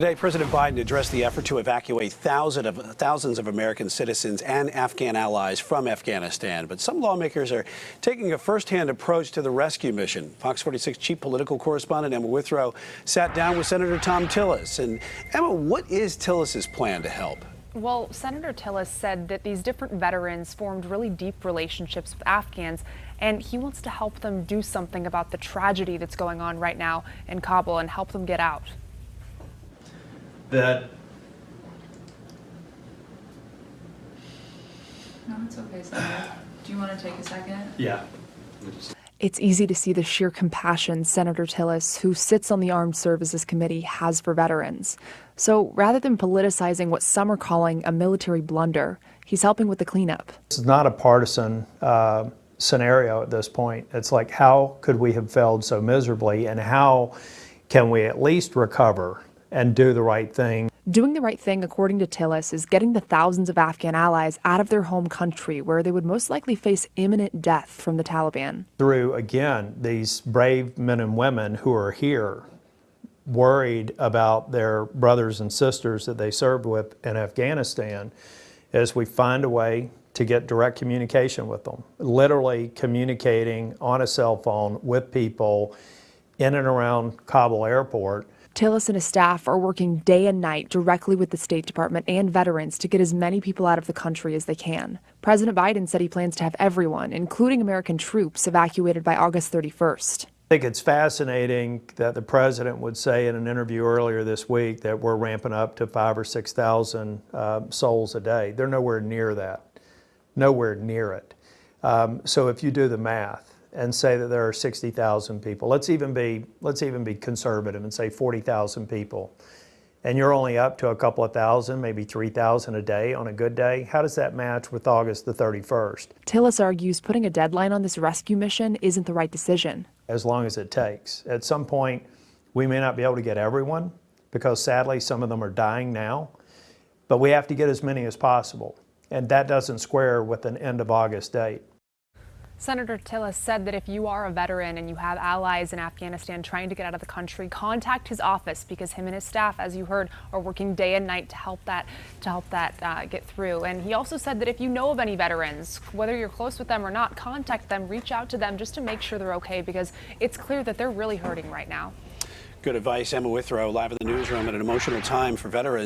Today, President Biden addressed the effort to evacuate thousands of American citizens and Afghan allies from Afghanistan. But some lawmakers are taking a first-hand approach to the rescue mission. Fox 46 chief political correspondent Emma Withrow sat down with Senator Thom Tillis. And Emma, what is Tillis's plan to help? Well, Senator Tillis said that these different veterans formed really deep relationships with Afghans, and he wants to help them do something about the tragedy that's going on right now in Kabul and help them get out. No, it's okay, Senator. Do you want to take a second? Yeah. It's easy to see the sheer compassion Senator Tillis, who sits on the Armed Services Committee, has for veterans. So rather than politicizing what some are calling a military blunder, he's helping with the cleanup. This is not a partisan scenario at this point. It's like, how could we have failed so miserably, and how can we at least recover and do the right thing? Doing the right thing, according to Tillis, is getting the thousands of Afghan allies out of their home country where they would most likely face imminent death from the Taliban. Through, again, these brave men and women who are here, worried about their brothers and sisters that they served with in Afghanistan, as we find a way to get direct communication with them, literally communicating on a cell phone with people in and around Kabul airport. Tillis and his staff are working day and night directly with the State Department and veterans to get as many people out of the country as they can. President Biden said he plans to have everyone, including American troops, evacuated by August 31st. I think it's fascinating that the president would say in an interview earlier this week that we're ramping up to 5,000 or 6,000 souls a day. They're nowhere near that, nowhere near it. So if you do the math and say that there are 60,000 people, let's even be conservative and say 40,000 people, and you're only up to a couple of thousand, maybe 3,000 a day on a good day, how does that match with August the 31st? Tillis argues putting a deadline on this rescue mission isn't the right decision. As long as it takes. At some point, we may not be able to get everyone, because sadly some of them are dying now, but we have to get as many as possible, and that doesn't square with an end of August date. Senator Tillis said that if you are a veteran and you have allies in Afghanistan trying to get out of the country, contact his office, because him and his staff, as you heard, are working day and night to help that get through. And he also said that if you know of any veterans, whether you're close with them or not, contact them, reach out to them just to make sure they're okay, because it's clear that they're really hurting right now. Good advice. Emma Withrow live in the newsroom at an emotional time for veterans.